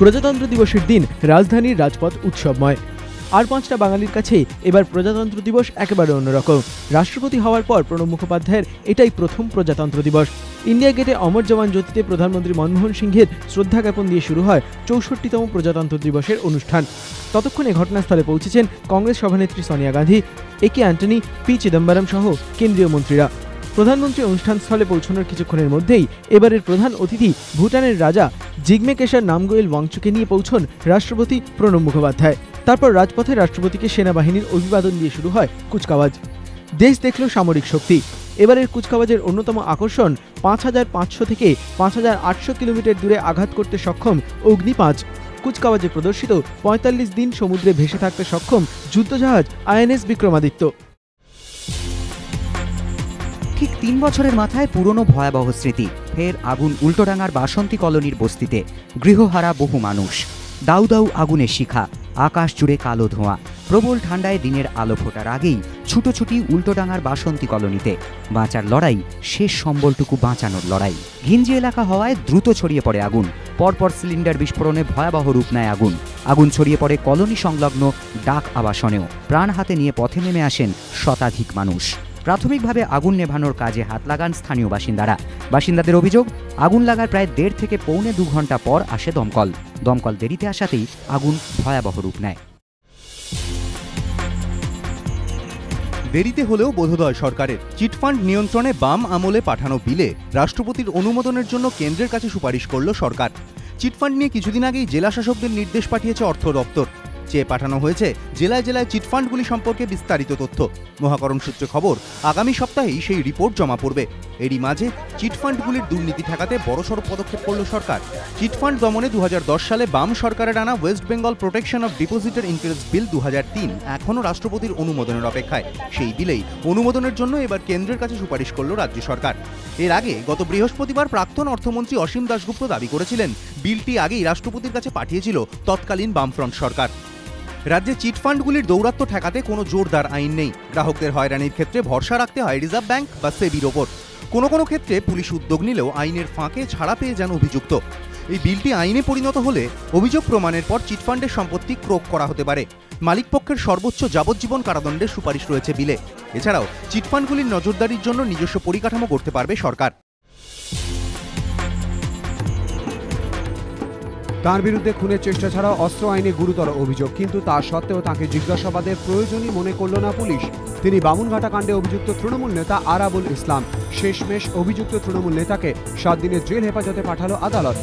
প্রজাতন্ত্র দিবসের দিন রাজধানীর রাজপথ উৎসবময়। আর ৫টা বাঙালির কাছে এবার প্রজাতন্ত্র দিবস একেবারে অন্যরকম। রাষ্ট্রপতি হওয়ার পর প্রণব মুখোপাধ্যায়ের এটাই প্রথম প্রজাতন্ত্র দিবস। ইন্ডিয়া গেটে অমর জওয়ান জ্যোতিতে প্রধানমন্ত্রী মনমোহন সিংহের শ্রদ্ধা জ্ঞাপন দিয়ে শুরু হয় ৬৪তম প্রজাতন্ত্র দিবসের অনুষ্ঠান। ততক্ষণে ঘটনাস্থলে পৌঁছেছেন কংগ্রেস সভানেত্রী সোনিয়া গান্ধী, একে অ্যান্টনি, পি চিদম্বরম সহ কেন্দ্রীয় মন্ত্রীরা। প্রধানমন্ত্রী অনুষ্ঠানস্থলে পৌঁছানোর কিছুক্ষণের মধ্যেই এবারের প্রধান অতিথি ভুটানের রাজা জিগমে কেশর নামগোয়েল ওয়াংচুকে নিয়ে পৌঁছন রাষ্ট্রপতি প্রণব মুখোপাধ্যায়। তারপর রাজপথে রাষ্ট্রপতিকে সেনাবাহিনীর অভিবাদন দিয়ে শুরু হয় কুচকাওয়াজ। দেশ দেখল সামরিক শক্তি। এবারের কুচকাওয়াজের অন্যতম আকর্ষণ ৫৫০০ থেকে ৫৮০০ কিলোমিটার দূরে আঘাত করতে সক্ষম অগ্নি-৫। কুচকাওয়াজে প্রদর্শিত ৪৫ দিন সমুদ্রে ভেসে থাকতে সক্ষম যুদ্ধজাহাজ আইএনএস বিক্রমাদিত্য। ঠিক ৩ বছরের মাথায় পুরনো ভয়াবহ স্মৃতি, ফের আগুন উল্টোডাঙার বাসন্তী কলোনির বস্তিতে। গৃহহারা বহু মানুষ, দাউ দাউ আগুনের শিখা, আকাশ জুড়ে কালো ধোঁয়া। প্রবল ঠান্ডায় দিনের আলো ফোটার আগেই ছুটোছুটি উল্টোডাঙার বাসন্তী কলোনিতে। বাঁচার লড়াই, শেষ সম্বলটুকু বাঁচানোর লড়াই। ঘিঞ্জি এলাকা হওয়ায় দ্রুত ছড়িয়ে পড়ে আগুন। পরপর সিলিন্ডার বিস্ফোরণে ভয়াবহ রূপ নেয় আগুন। আগুন ছড়িয়ে পড়ে কলোনি সংলগ্ন ডাক আবাসনেও। প্রাণ হাতে নিয়ে পথে নেমে আসেন শতাধিক মানুষ। প্রাথমিকভাবে আগুন নেভানোর কাজে হাত লাগান স্থানীয় বাসিন্দাদের অভিযোগ, আগুন লাগার প্রায় ১.৫ থেকে পৌনে ২ ঘন্টা পর আসে দমকল দেরিতে আসাতেই আগুন ভয়াবহ রূপ নেয়। দেরিতে হলেও বোধোদয় সরকারের। চিটফান্ড নিয়ন্ত্রণে বাম আমলে পাঠানো বিলে রাষ্ট্রপতির অনুমোদনের জন্য কেন্দ্রের কাছে সুপারিশ করল সরকার। চিটফান্ড নিয়ে কিছুদিন আগেই জেলা শাসকদের নির্দেশ পাঠিয়েছে অর্থ দপ্তর। চেয়ে পাঠানো হয়েছে জেলায় জেলায় চিটফান্ডগুলি সম্পর্কে বিস্তারিত তথ্য। মহাকরণ সূত্রে খবর, আগামী সপ্তাহেই সেই রিপোর্ট জমা পড়বে। এরই মাঝে চিটফান্ডগুলির দুর্নীতি ঠেকাতে বড়সড় পদক্ষেপ করল সরকার। চিটফান্ড দমনে ২০১০ সালে বাম সরকারের আনা West Bengal protection of depositor interest bill ২০০৩ এখনও রাষ্ট্রপতির অনুমোদনের অপেক্ষায়। সেই বিলেই অনুমোদনের জন্য এবার কেন্দ্রের কাছে সুপারিশ করল রাজ্য সরকার। এর আগে গত বৃহস্পতিবার প্রাক্তন অর্থমন্ত্রী অসীম দাশগুপ্ত দাবি করেছিলেন, বিলটি আগেই রাষ্ট্রপতির কাছে পাঠিয়েছিল তৎকালীন বামফ্রন্ট সরকার। রাজ্যে চিটফান্ডগুলির দৌরাত্ম্য ঠেকাতে কোনো জোরদার আইন নেই। গ্রাহকদের হয়রানির ক্ষেত্রে ভরসা রাখতে হয় রিজার্ভ ব্যাংক বা সেবির ওপর। কোনো ক্ষেত্রে পুলিশ উদ্যোগ নিলেও আইনের ফাঁকে ছাড়া পেয়ে যান অভিযুক্ত। এই বিলটি আইনে পরিণত হলে অভিযোগ প্রমাণের পর চিটফান্ডের সম্পত্তি ক্রোক করা হতে পারে। মালিকপক্ষের সর্বোচ্চ যাবজ্জীবন কারাদণ্ডের সুপারিশ রয়েছে বিলে। এছাড়াও চিটফান্ডগুলির নজরদারির জন্য নিজস্ব পরিকাঠামো করতে পারবে সরকার। তার বিরুদ্ধে খুনের চেষ্টা ছাড়াও অস্ত্র আইনে গুরুতর অভিযোগ, কিন্তু তা সত্ত্বেও তাকে জিজ্ঞাসাবাদের প্রয়োজনই মনে করল না পুলিশ। তিনি বামুনঘাটা কাণ্ডে অভিযুক্ত তৃণমূল নেতা আরাবুল ইসলাম। শেষমেশ অভিযুক্ত তৃণমূল নেতাকে ৭ দিনের জেল হেফাজতে পাঠালো আদালত।